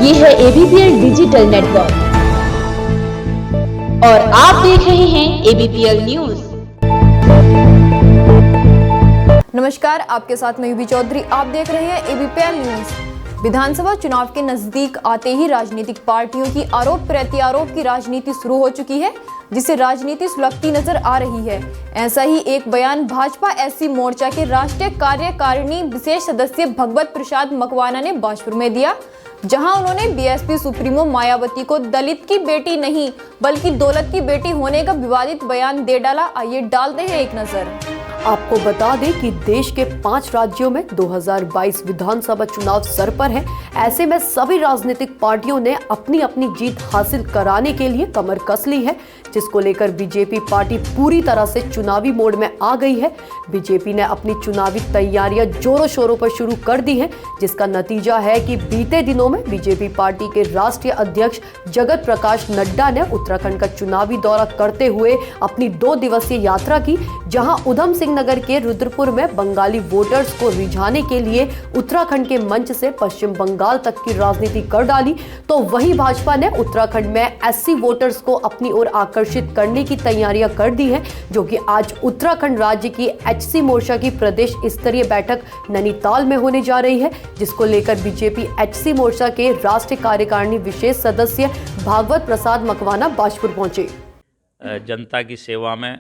ये है ABPL digital network और आप देख रहे हैं ABPL न्यूज। नमस्कार, आपके साथ मैं यूबी चौधरी। आप देख रहे हैं ABPL न्यूज। विधानसभा चुनाव के नजदीक आते ही राजनीतिक पार्टियों की आरोप प्रत्यारोप की राजनीति शुरू हो चुकी है, जिससे राजनीति सुलगती नजर आ रही है। ऐसा ही एक बयान भाजपा SC मोर्चा के राष्ट्रीय कार्यकारिणी विशेष सदस्य भगवत प्रसाद मकवाना ने बाजपुर में दिया, जहां उन्होंने BSP सुप्रीमो मायावती को दलित की बेटी नहीं बल्कि दौलत की बेटी होने का विवादित बयान दे डाला। आइए डालते हैं एक नजर। आपको बता दें कि देश के 5 राज्यों में 2022 विधानसभा चुनाव सर पर है। ऐसे में सभी राजनीतिक पार्टियों ने अपनी अपनी जीत हासिल कराने के लिए कमर कस ली है, जिसको लेकर बीजेपी पार्टी पूरी तरह से चुनावी मोड में आ गई है। बीजेपी ने अपनी चुनावी तैयारियां जोरों शोरों पर शुरू कर दी है, जिसका नतीजा है कि बीते दिनों में बीजेपी पार्टी के राष्ट्रीय अध्यक्ष जगत प्रकाश नड्डा ने उत्तराखंड का चुनावी दौरा करते हुए अपनी 2 दिवसीय यात्रा की, जहां उधम सिंह नगर के रुद्रपुर में बंगाली वोटर्स को रिझाने के लिए उत्तराखंड के मंच से पश्चिम बंगाल तक की राजनीति कर डाली, तो वहीं भाजपा ने उत्तराखंड में SC वोटर्स को अपनी ओर आकर्षित करने की तैयारियां कर दी हैं, जो कि आज उत्तराखंड राज्य की HC मोर्चा की प्रदेश स्तरीय बैठक नैनीताल में होने जा रही है, जिसको लेकर बीजेपी HC मोर्चा के राष्ट्रीय कार्यकारिणी विशेष सदस्य भागवत प्रसाद मकवाना बाजपुर पहुंचे। जनता की सेवा में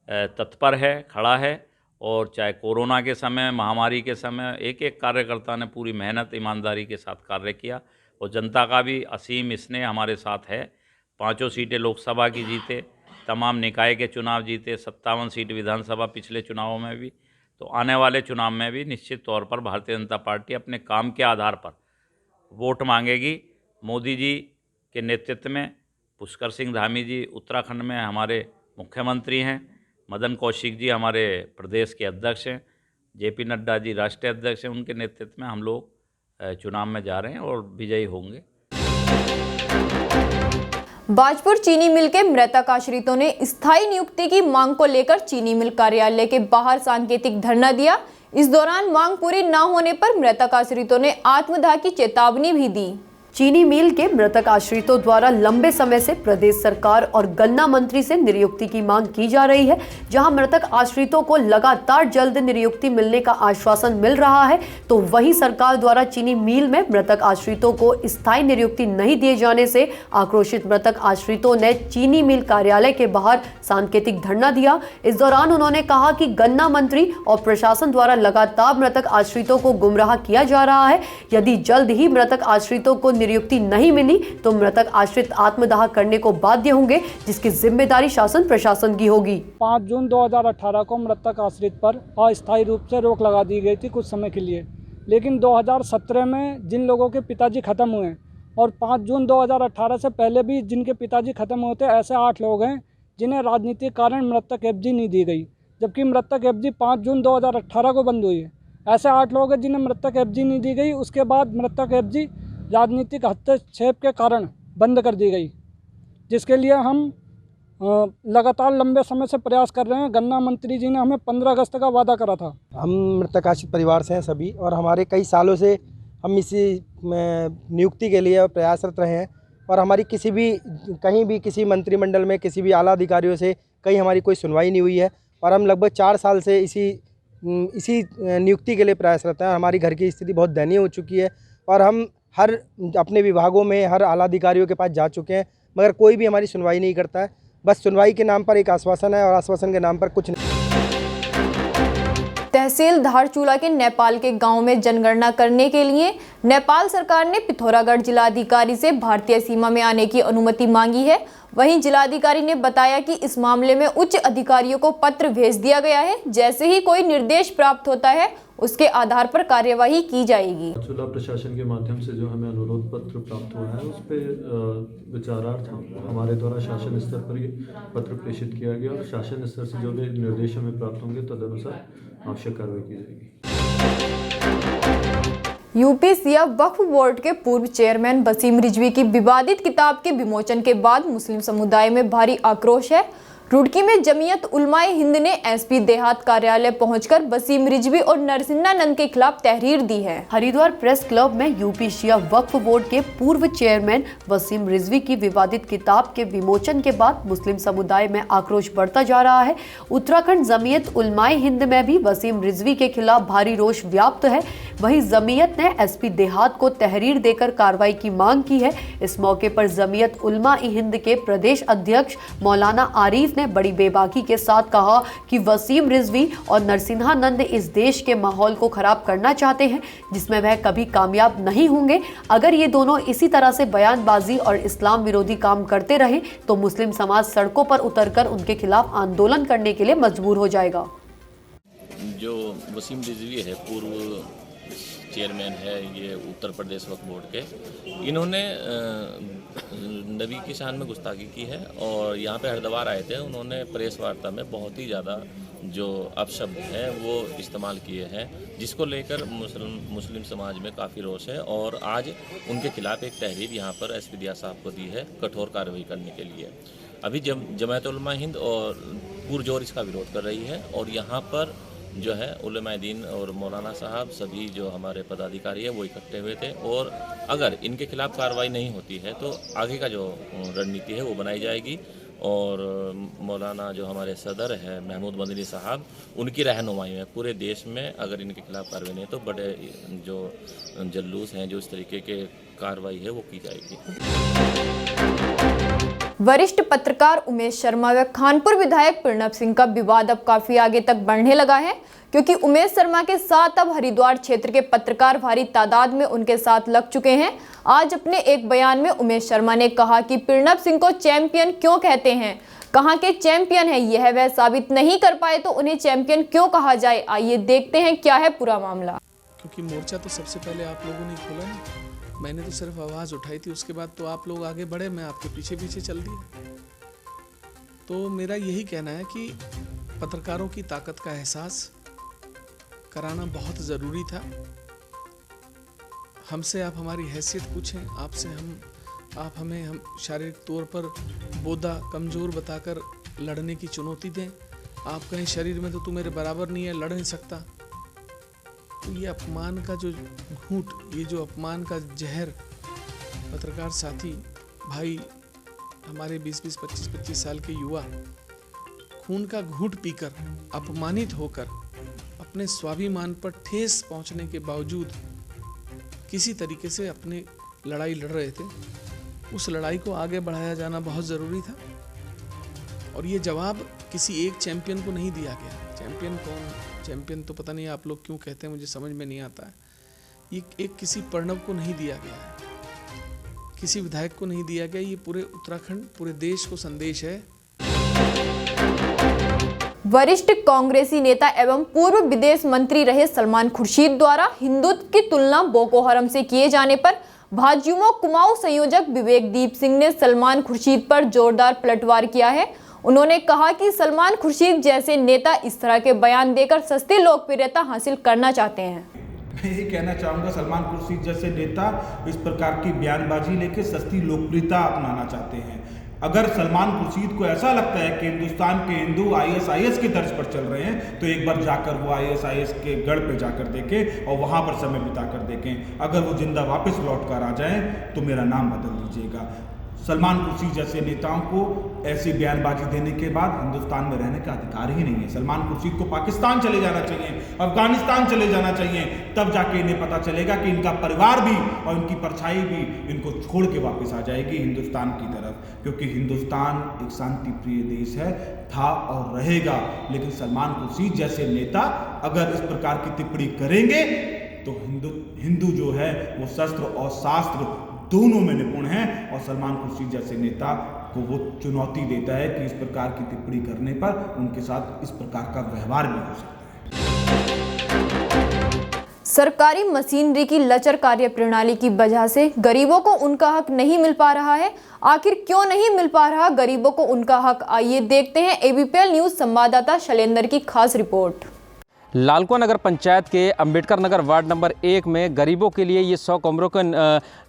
तत्पर है, खड़ा है, और चाहे कोरोना के समय, महामारी के समय एक एक कार्यकर्ता ने पूरी मेहनत ईमानदारी के साथ कार्य किया, और जनता का भी असीम स्नेह हमारे साथ है। 5 सीटें लोकसभा की जीते, तमाम निकाय के चुनाव जीते, 57 सीट विधानसभा पिछले चुनावों में भी। तो आने वाले चुनाव में भी निश्चित तौर पर भारतीय जनता पार्टी अपने काम के आधार पर वोट मांगेगी। मोदी जी के नेतृत्व में पुष्कर सिंह धामी जी उत्तराखंड में हमारे मुख्यमंत्री हैं, मदन कौशिक जी हमारे प्रदेश के अध्यक्ष हैं, JP नड्डा जी राष्ट्रीय अध्यक्ष हैं। उनके नेतृत्व में हम लोग चुनाव में जा रहे हैं और विजयी होंगे। बाजपुर चीनी मिल के मृतक आश्रितों ने स्थायी नियुक्ति की मांग को लेकर चीनी मिल कार्यालय के बाहर सांकेतिक धरना दिया। इस दौरान मांग पूरी न होने पर मृतक आश्रितों ने आत्मदाह की चेतावनी भी दी। चीनी मिल के मृतक आश्रितों द्वारा लंबे समय से प्रदेश सरकार और गन्ना मंत्री से नियुक्ति की मांग की जा रही है, जहां मृतक आश्रितों को लगातार जल्द नियुक्ति मिलने का आश्वासन मिल रहा है, तो वहीं सरकार द्वारा चीनी मिल में मृतक आश्रितों को स्थायी नियुक्ति नहीं दिए जाने से आक्रोशित मृतक आश्रितों ने चीनी मिल कार्यालय के बाहर सांकेतिक धरना दिया। इस दौरान उन्होंने कहा कि गन्ना मंत्री और प्रशासन द्वारा लगातार मृतक आश्रितों को गुमराह किया जा रहा है। यदि जल्द ही मृतक आश्रितों को नियुक्ति नहीं मिली तो मृतक आश्रित आत्मदाह करने को बाध्य होंगे, जिसकी जिम्मेदारी शासन प्रशासन की होगी। 5 जून 2018 को मृतक आश्रित पर अस्थायी रूप से रोक लगा दी गई थी कुछ समय के लिए, लेकिन 2017 में जिन लोगों के पिताजी खत्म हुए और 5 जून 2018 से पहले भी जिनके पिताजी खत्म हुए थे, ऐसे 8 लोग हैं जिन्हें राजनीतिक कारण मृतक एफजी नहीं दी गई, जबकि मृतक एफजी 5 जून 2018 को बंद हुई है। ऐसे 8 लोग हैं जिन्हें मृतक एफजी नहीं दी गई। उसके बाद मृतक एफजी राजनीतिक हस्तक्षेप के कारण बंद कर दी गई, जिसके लिए हम लगातार लंबे समय से प्रयास कर रहे हैं। गन्ना मंत्री जी ने हमें 15 अगस्त का वादा करा था। हम मृतक आश्रित परिवार से हैं सभी, और हमारे कई सालों से हम इसी नियुक्ति के लिए प्रयासरत रहे हैं, और हमारी कहीं भी किसी मंत्रिमंडल में किसी भी आला अधिकारियों से कहीं हमारी कोई सुनवाई नहीं हुई है, और हम लगभग 4 साल से इसी नियुक्ति के लिए प्रयासरत हैं। हमारी घर की स्थिति बहुत दयनीय हो चुकी है, और हम हर अपने विभागों में हर आला अधिकारियों के पास जा चुके हैं, मगर कोई भी हमारी सुनवाई नहीं करता है। बस सुनवाई के नाम पर एक आश्वासन है, और आश्वासन के नाम पर कुछ नहीं। तहसील धारचूला के नेपाल के गांव में जनगणना करने के लिए नेपाल सरकार ने पिथौरागढ़ जिलाधिकारी से भारतीय सीमा में आने की अनुमति मांगी है। वहीं जिलाधिकारी ने बताया कि इस मामले में उच्च अधिकारियों को पत्र भेज दिया गया है। जैसे ही कोई निर्देश प्राप्त होता है उसके आधार पर कार्यवाही की जाएगी। जिला प्रशासन के माध्यम से जो हमें अनुरोध पत्र प्राप्त हुआ है, उस पर विचारार्थ हमारे द्वारा शासन स्तर पर ये पत्र प्रेषित किया गया, और शासन स्तर से जो भी निर्देश हमें प्राप्त होंगे तदनुसार आवश्यक कार्रवाई की जाएगी। यूपी वक्फ बोर्ड के पूर्व चेयरमैन वसीम रिजवी की विवादित किताब के विमोचन के बाद मुस्लिम समुदाय में भारी आक्रोश है। रुड़की में जमीयत उलमाए हिंद ने एसपी देहात कार्यालय पहुंचकर वसीम रिजवी और नरसिन्हानंद के खिलाफ तहरीर दी है। हरिद्वार प्रेस क्लब में यूपी शिया वक्फ बोर्ड के पूर्व चेयरमैन वसीम रिजवी की विवादित किताब के विमोचन के बाद मुस्लिम समुदाय में आक्रोश बढ़ता जा रहा है। उत्तराखंड जमीयत उलमाए हिंद में भी वसीम रिजवी के खिलाफ भारी रोष व्याप्त है। वहीं जमीयत ने एसपी देहात को तहरीर देकर कार्रवाई की मांग की है। इस मौके पर जमीयत उलमाए हिंद के प्रदेश अध्यक्ष मौलाना आरिफ ने बड़ी बेबाकी के साथ कहा कि वसीम रिजवी और नरसिन्हानंद इस देश के माहौल को खराब करना चाहते हैं, जिसमें वह कभी कामयाब नहीं होंगे। अगर ये दोनों इसी तरह से बयानबाजी और इस्लाम विरोधी काम करते रहे तो मुस्लिम समाज सड़कों पर उतरकर उनके खिलाफ आंदोलन करने के लिए मजबूर हो जाएगा। जो वसीम रिजवी है, पूर्व चेयरमैन है ये उत्तर प्रदेश वक्फ बोर्ड के, इन्होंने नबी की शान में गुस्ताखी की है और यहाँ पे हरिद्वार आए थे। उन्होंने प्रेस वार्ता में बहुत ही ज़्यादा जो अपशब्द हैं वो इस्तेमाल किए हैं, जिसको लेकर मुस्लिम समाज में काफ़ी रोष है और आज उनके खिलाफ एक तहरीर यहाँ पर एसपी दिया साहब को दी है कठोर कार्रवाई करने के लिए। अभी जमायत उलमा हिंद और पुरजोर इसका विरोध कर रही है और यहाँ पर जो है उलमाए दीन और मौलाना साहब सभी जो हमारे पदाधिकारी है वो इकट्ठे हुए थे और अगर इनके खिलाफ कार्रवाई नहीं होती है तो आगे का जो रणनीति है वो बनाई जाएगी। और मौलाना जो हमारे सदर है महमूद मदनी साहब, उनकी रहनुमाई में पूरे देश में अगर इनके खिलाफ कार्रवाई नहीं तो बड़े जो जल्लूस हैं, जो इस तरीके के कार्रवाई है वो की जाएगी। वरिष्ठ पत्रकार उमेश शर्मा व खानपुर विधायक प्रणब सिंह का विवाद अब काफी आगे तक बढ़ने लगा है, क्योंकि उमेश शर्मा के साथ अब हरिद्वार क्षेत्र के पत्रकार भारी तादाद में उनके साथ लग चुके हैं। आज अपने एक बयान में उमेश शर्मा ने कहा कि प्रणब सिंह को चैंपियन क्यों कहते हैं, कहाँ के चैंपियन है यह वह साबित नहीं कर पाए तो उन्हें चैंपियन क्यों कहा जाए। आइए देखते हैं क्या है पूरा मामला। क्योंकि मोर्चा तो सबसे पहले आप लोगों ने खोला ना, मैंने तो सिर्फ आवाज़ उठाई थी, उसके बाद तो आप लोग आगे बढ़े, मैं आपके पीछे पीछे चल दिया। तो मेरा यही कहना है कि पत्रकारों की ताकत का एहसास कराना बहुत ज़रूरी था। हमसे आप हमारी हैसियत पूछें, आपसे आप हमें हम शारीरिक तौर पर बोधा कमज़ोर बताकर लड़ने की चुनौती दें। आप कहें शरीर में तो तू मेरे बराबर नहीं है, लड़ नहीं सकता। तो ये अपमान का जो घूंट, ये जो अपमान का जहर पत्रकार साथी भाई हमारे 20-20, 25-25 साल के युवा खून का घूंट पीकर अपमानित होकर अपने स्वाभिमान पर ठेस पहुंचने के बावजूद किसी तरीके से अपनी लड़ाई लड़ रहे थे। उस लड़ाई को आगे बढ़ाया जाना बहुत ज़रूरी था और ये जवाब किसी एक चैंपियन को नहीं दिया गया। चैंपियन कौन? चैंपियन तो पता नहीं आप लोग क्यों कहते हैं, मुझे समझ में नहीं आता है। ये एक किसी प्रणब को नहीं दिया गया है, किसी विधायक को नहीं दिया गया। ये पूरे उत्तराखंड, पूरे देश को संदेश है। वरिष्ठ कांग्रेसी नेता एवं पूर्व विदेश मंत्री रहे सलमान खुर्शीद द्वारा हिंदुत्व की तुलना बोको हरम से किए जाने पर भाजयुमो कुमाऊं संयोजक विवेक दीप सिंह ने सलमान खुर्शीद पर जोरदार पलटवार किया है। उन्होंने कहा कि सलमान खुर्शीद जैसे नेता इस तरह के बयान देकर सस्ती लोकप्रियता हासिल करना चाहते हैं। मैं यही कहना चाहूँगा, सलमान खुर्शीद जैसे नेता इस प्रकार की बयानबाजी लेके सस्ती लोकप्रियता अपनाना चाहते हैं। अगर सलमान खुर्शीद को ऐसा लगता है कि हिंदुस्तान के हिंदू ISIS के तर्ज पर चल रहे हैं तो एक बार जाकर वो ISIS के गढ़ पे जाकर देखें और वहाँ पर समय बिताकर देखें। अगर वो जिंदा वापस लौट कर आ जाएं तो मेरा नाम बदल दीजिएगा। सलमान खुर्शीद जैसे नेताओं को ऐसी बयानबाजी देने के बाद हिंदुस्तान में रहने का अधिकार ही नहीं है। सलमान खुर्शीद को पाकिस्तान चले जाना चाहिए, अफगानिस्तान चले जाना चाहिए, तब जाके इन्हें पता चलेगा कि इनका परिवार भी और इनकी परछाई भी इनको छोड़ के वापस आ जाएगी हिंदुस्तान की तरफ। क्योंकि हिंदुस्तान एक शांति प्रिय देश है, था और रहेगा। लेकिन सलमान खुर्शीद जैसे नेता अगर इस प्रकार की टिप्पणी करेंगे तो हिंदू जो है वो शस्त्र और शास्त्र दोनों में निपुण हैं और सलमान खुर्शीद जैसे नेता को वो चुनौती देता है कि इस प्रकार की टिप्पणी करने पर उनके साथ इस प्रकार का व्यवहार भी हो सकता है। सरकारी मशीनरी की लचर कार्य प्रणाली की वजह से गरीबों को उनका हक नहीं मिल पा रहा है। आखिर क्यों नहीं मिल पा रहा गरीबों को उनका हक? आइए देखते हैं ABPL न्यूज संवाददाता शैलेंद्र की खास रिपोर्ट। लालकुआं नगर पंचायत के अंबेडकर नगर वार्ड नंबर 1 में गरीबों के लिए ये 100 कमरों का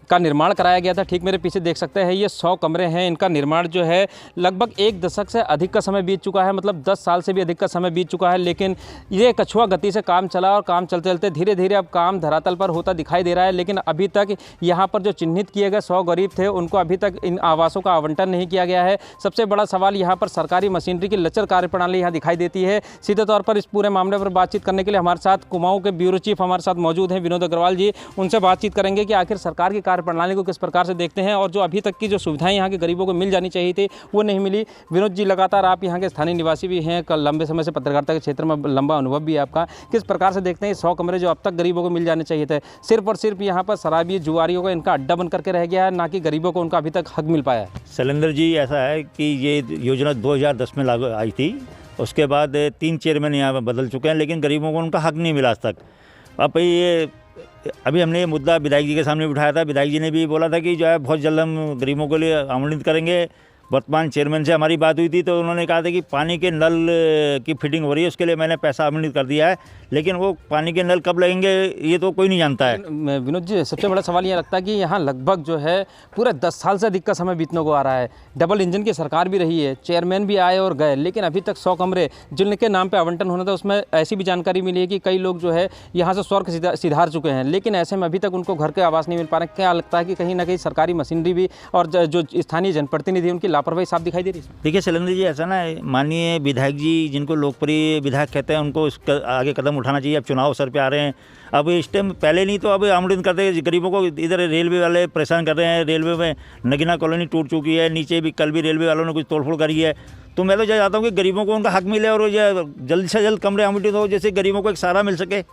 का निर्माण कराया गया था। ठीक मेरे पीछे देख सकते हैं, ये 100 कमरे हैं। इनका निर्माण जो है लगभग 1 दशक से अधिक का समय बीत चुका है, मतलब 10 साल से भी अधिक का समय बीत चुका है। लेकिन ये कछुआ गति से काम चला और काम चलते चलते धीरे धीरे अब काम धरातल पर होता दिखाई दे रहा है। लेकिन अभी तक यहाँ पर जो चिन्हित किए गए 100 गरीब थे, उनको अभी तक इन आवासों का आवंटन नहीं किया गया है। सबसे बड़ा सवाल यहाँ पर सरकारी मशीनरी की लचर कार्यप्रणाली यहाँ दिखाई देती है। सीधे तौर पर इस पूरे मामले पर बातचीत करने के लिए हमारे साथ कुमाऊं के ब्यूरो चीफ हमारे साथ मौजूद हैं, विनोद अग्रवाल जी। उनसे बातचीत करेंगे कि आखिर सरकार की कार्यप्रणाली को किस प्रकार से देखते हैं और जो अभी तक की जो सुविधाएं यहाँ के गरीबों को मिल जानी चाहिए थी वो नहीं मिली। विनोद जी, लगातार आप यहाँ के स्थानीय निवासी भी हैं, कल लंबे समय से पत्रकारिता के क्षेत्र में लंबा अनुभव भी है आपका, किस प्रकार से देखते हैं 100 कमरे जो अब तक गरीबों को मिल जाने चाहिए थे, सिर्फ और सिर्फ यहाँ पर शराबी जुआरियों का इनका अड्डा बन करके रह गया है, ना कि गरीबों को उनका अभी तक हक मिल पाया है? शैलेंद्र जी, ऐसा है कि ये योजना 2010 में लागू आई थी, उसके बाद 3 चेयरमैन यहाँ पर बदल चुके हैं, लेकिन गरीबों को उनका हक नहीं मिला आज तक। अब ये अभी हमने ये मुद्दा विधायक जी के सामने उठाया था। विधायक जी ने भी बोला था कि जो है बहुत जल्द हम गरीबों के लिए आवंटित करेंगे। वर्तमान चेयरमैन से हमारी बात हुई थी तो उन्होंने कहा था कि पानी के नल की फिटिंग हो रही है, उसके लिए मैंने पैसा आवंटित कर दिया है, लेकिन वो पानी के नल कब लगेंगे ये तो कोई नहीं जानता है। विनोद जी, सबसे बड़ा सवाल ये लगता है कि यहाँ लगभग जो है पूरे 10 साल से अधिक का समय बीतने को आ रहा है। डबल इंजन की सरकार भी रही है, चेयरमैन भी आए और गए, लेकिन अभी तक 100 कमरे जिनके नाम पर आवंटन होना था उसमें ऐसी भी जानकारी मिली है कि कई लोग जो है यहाँ से स्वर्ग सिधार चुके हैं, लेकिन ऐसे में अभी तक उनको घर के आवास नहीं मिल पा रहे। क्या लगता है कि कहीं ना कहीं सरकारी मशीनरी भी और जो स्थानीय जनप्रतिनिधि उनकी लापरवाही साफ दिखाई दे रही है? देखिए शैलेंद्र जी, ऐसा ना, माननीय विधायक जी जिनको लोकप्रिय विधायक कहते हैं, उनको आगे कदम उठाना चाहिए। अब चुनाव सर पे आ रहे हैं, अब इस टाइम पहले नहीं तो अब आवंटित करते हैं गरीबों को। इधर रेलवे वाले परेशान कर रहे हैं, रेलवे में नगीना कॉलोनी टूट चुकी है, नीचे भी कल भी रेलवे वालों ने कुछ तोड़फोड़ करी है। तो मैं तो चाहता हूँ कि गरीबों को उनका हक मिले और जल्द से जल्द कमरे आवंटित हो, जैसे गरीबों को एक सहारा मिल सके।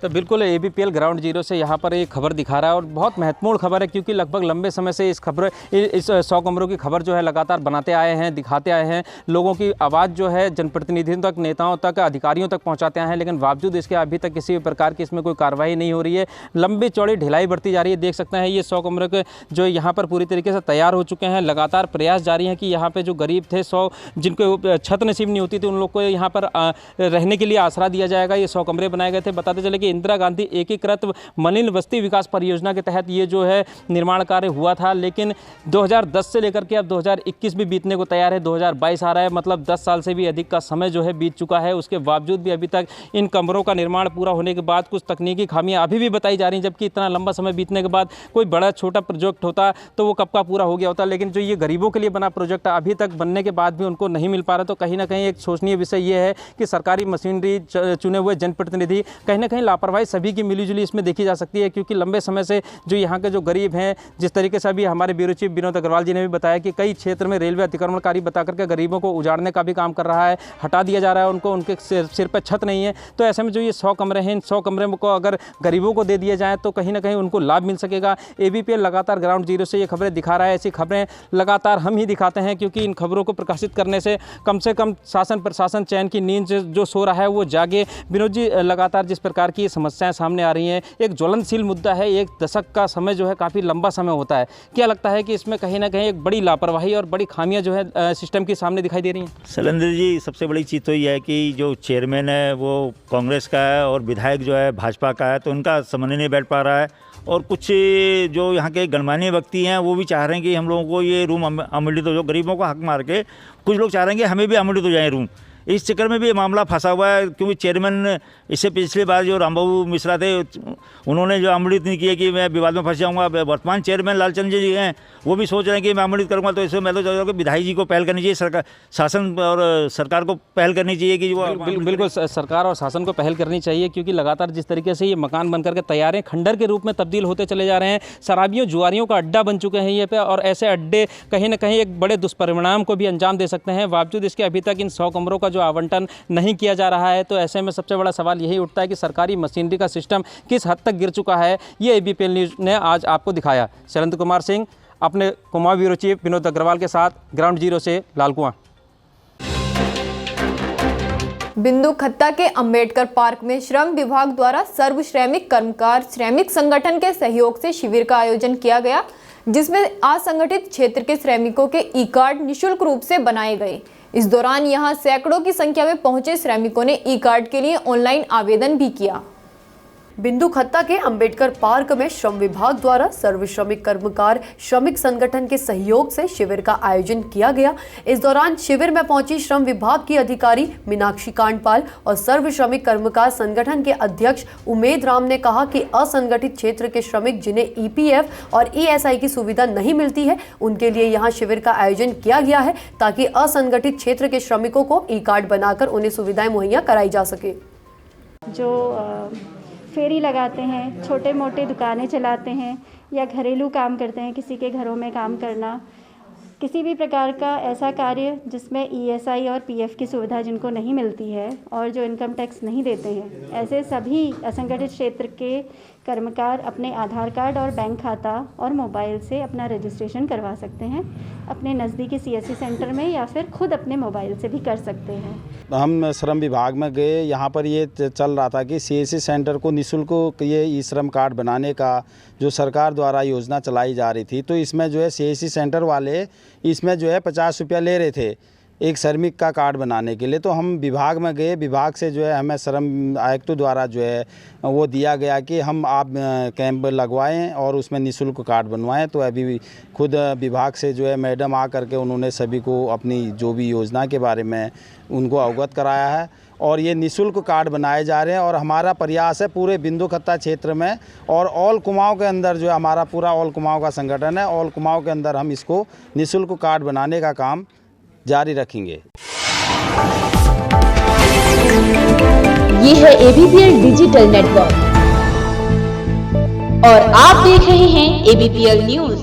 तो बिल्कुल ABPL ग्राउंड जीरो से यहाँ पर एक खबर दिखा रहा है और बहुत महत्वपूर्ण खबर है, क्योंकि लगभग लंबे समय से इस 100 कमरों की खबर जो है लगातार बनाते आए हैं, दिखाते आए हैं, लोगों की आवाज़ जो है जनप्रतिनिधियों तक, नेताओं तक, अधिकारियों तक पहुँचाते आए हैं, लेकिन बावजूद इसके अभी तक किसी भी प्रकार की इसमें कोई कार्रवाई नहीं हो रही है। लंबी चौड़ी ढिलाई बढ़ती जा रही है। देख सकते हैं ये 100 कमरे के जो यहाँ पर पूरी तरीके से तैयार हो चुके हैं। लगातार प्रयास जारी हैं कि यहाँ पर जो गरीब थे 100 जिनको छत नसीब नहीं होती थी उन लोग को यहाँ पर रहने के लिए आसरा दिया जाएगा। ये 100 कमरे बनाए गए थे। बताते चले कि इंदिरा गांधी एकीकृत मलिन बस्ती विकास परियोजना के तहत ये जो है निर्माण कार्य हुआ था, लेकिन 2010 से लेकर के अब 2021 भी बीतने को तैयार है, 2022 आ रहा है, मतलब 10 साल से भी अधिक का समय जो है बीत चुका है। उसके बावजूद भी अभी तक इन कमरों का निर्माण पूरा होने के बाद कुछ तकनीकी खामियां अभी भी बताई जा रही हैं, जबकि इतना लंबा समय बीतने के बाद कोई बड़ा छोटा प्रोजेक्ट होता तो वो कब का पूरा हो गया होता। लेकिन जो ये गरीबों के लिए बना प्रोजेक्ट अभी तक बनने के बाद भी उनको नहीं मिल पा रहा, तो कहीं ना कहीं एक सोचनीय विषय ये है कि सरकारी मशीनरी, चुने हुए जनप्रतिनिधि, कहीं ना कहीं लापरवाही सभी की मिलीजुली इसमें देखी जा सकती है। क्योंकि लंबे समय से जो यहाँ के जो गरीब हैं, जिस तरीके से अभी हमारे ब्यूरो चीफ विनोद अग्रवाल जी ने भी बताया कि कई क्षेत्र में रेलवे अतिक्रमणकारी बता करके गरीबों को उजाड़ने का भी काम कर रहा है, हटा दिया जा रहा है उनको, उनके सिर पर छत नहीं है। तो ऐसे में जो ये 100 कमरे हैं, इन 100 कमरे को अगर गरीबों को दे दिए जाएँ तो कहीं ना कहीं उनको लाभ मिल सकेगा। ABPL लगातार ग्राउंड जीरो से ये खबरें दिखा रहा है। ऐसी खबरें लगातार हम ही दिखाते हैं, क्योंकि इन खबरों को प्रकाशित करने से कम शासन प्रशासन चैन की नींद जो सो रहा है वो जागे। विनोद जी, लगातार जिस प्रकार की समस्याएं सामने आ रही हैं, एक ज्वलनशील मुद्दा है, 1 दशक का समय जो है काफ़ी लंबा समय होता है। क्या लगता है कि इसमें कहीं ना कहीं एक बड़ी लापरवाही और बड़ी खामियां जो है सिस्टम के सामने दिखाई दे रही हैं? शैलेंद्र जी, सबसे बड़ी चीज़ तो ये है कि जो चेयरमैन है वो कांग्रेस का है और विधायक जो है भाजपा का है, तो उनका समन्वय नहीं बैठ पा रहा है। और कुछ जो यहाँ के गणमान्य व्यक्ति हैं वो भी चाह रहे हैं कि हम लोगों को ये रूम आवंटित हो, जो गरीबों को हक मार के कुछ लोग चाह रहे हैं कि हमें भी आवंटित हो जाए रूम। इस चक्कर में भी ये मामला फंसा हुआ है, क्योंकि चेयरमैन इससे पिछली बार जो रामबाबू मिश्रा थे उन्होंने जो आवंटित नहीं किया कि मैं विवाद में फंस जाऊँगा। वर्तमान चेयरमैन लालचंद जी हैं, वो भी सोच रहे हैं कि मैं आवंटित करूँगा। तो इसमें मैं तो चाहता हूँ कि विधायक जी को पहल करनी चाहिए, सरकार, शासन और सरकार को पहल करनी चाहिए कि वो बिल्कुल सरकार और शासन को पहल करनी चाहिए, क्योंकि लगातार जिस तरीके से ये मकान बनकर के तैयार हैं, खंडर के रूप में तब्दील होते चले जा रहे हैं। शराबियों जुआरियों का अड्डा बन चुके हैं ये पे, और ऐसे अड्डे कहीं ना कहीं एक बड़े दुष्परिणाम को भी अंजाम दे सकते हैं। बावजूद इसके अभी तक इन 100 कमरों का जो आवंटन नहीं किया जा रहा है, तो ऐसे में सबसे बड़ा सवाल यही उठता है कि सरकारी मशीनरी का सिस्टम किस हद तक गिर चुका है। ये ABPL न्यूज़ ने आज आपको दिखाया। शैलेंद्र कुमार सिंह अपने कुमाऊं ब्यूरो चीफ विनोद अग्रवाल के साथ ग्राउंड जीरो से लालकुआं। बिंदु खत्ता के अंबेडकर पार्क में श्रम विभाग द्वारा सर्व श्रमिक कर्मकार श्रमिक संगठन के सहयोग से शिविर का आयोजन किया गया, जिसमें असंगठित क्षेत्र के श्रमिकों के ई-कार्ड निःशुल्क रूप से बनाए गए। इस दौरान यहां सैकड़ों की संख्या में पहुंचे श्रमिकों ने ई-कार्ड के लिए ऑनलाइन आवेदन भी किया। बिंदु खत्ता के अंबेडकर पार्क में श्रम विभाग द्वारा सर्व श्रमिक कर्मकार श्रमिक संगठन के सहयोग से शिविर का आयोजन किया गया। इस दौरान शिविर में पहुंची श्रम विभाग की अधिकारी मीनाक्षी कांडपाल और सर्व श्रमिक कर्मकार संगठन के अध्यक्ष उमेद राम ने कहा कि असंगठित क्षेत्र के श्रमिक जिन्हें ईपीएफ और ईएसआई की सुविधा नहीं मिलती है, उनके लिए यहां शिविर का आयोजन किया गया है ताकि असंगठित क्षेत्र के श्रमिकों को ई कार्ड बनाकर उन्हें सुविधाएं मुहैया कराई जा सके। जो फेरी लगाते हैं, छोटे मोटे दुकानें चलाते हैं या घरेलू काम करते हैं, किसी के घरों में काम करना, किसी भी प्रकार का ऐसा कार्य जिसमें ईएसआई और पीएफ की सुविधा जिनको नहीं मिलती है और जो इनकम टैक्स नहीं देते हैं, ऐसे सभी असंगठित क्षेत्र के कर्मकार अपने आधार कार्ड और बैंक खाता और मोबाइल से अपना रजिस्ट्रेशन करवा सकते हैं अपने नज़दीकी सीएससी सेंटर में, या फिर खुद अपने मोबाइल से भी कर सकते हैं। हम श्रम विभाग में गए, यहाँ पर ये चल रहा था कि सीएससी सेंटर को निःशुल्क ये ई श्रम कार्ड बनाने का जो सरकार द्वारा योजना चलाई जा रही थी, तो इसमें जो है सीएससी सेंटर वाले इसमें जो है 50 रुपया ले रहे थे एक श्रमिक का कार्ड बनाने के लिए। तो हम विभाग में गए, विभाग से जो है हमें श्रम आयुक्त द्वारा जो है वो दिया गया कि हम आप कैंप लगवाएं और उसमें निःशुल्क कार्ड बनवाएं। तो अभी खुद विभाग से जो है मैडम आ करके उन्होंने सभी को अपनी जो भी योजना के बारे में उनको अवगत कराया है और ये निःशुल्क कार्ड बनाए जा रहे हैं। और हमारा प्रयास है पूरे बिंदु खत्ता क्षेत्र में और ऑल कुमाऊं के अंदर जो है हमारा पूरा ऑल कुमाऊं का संगठन है, ऑल कुमाऊं के अंदर हम इसको निःशुल्क कार्ड बनाने का काम जारी रखेंगे। ये है एबीपीएल डिजिटल नेटवर्क और आप देख रहे हैं एबीपीएल न्यूज।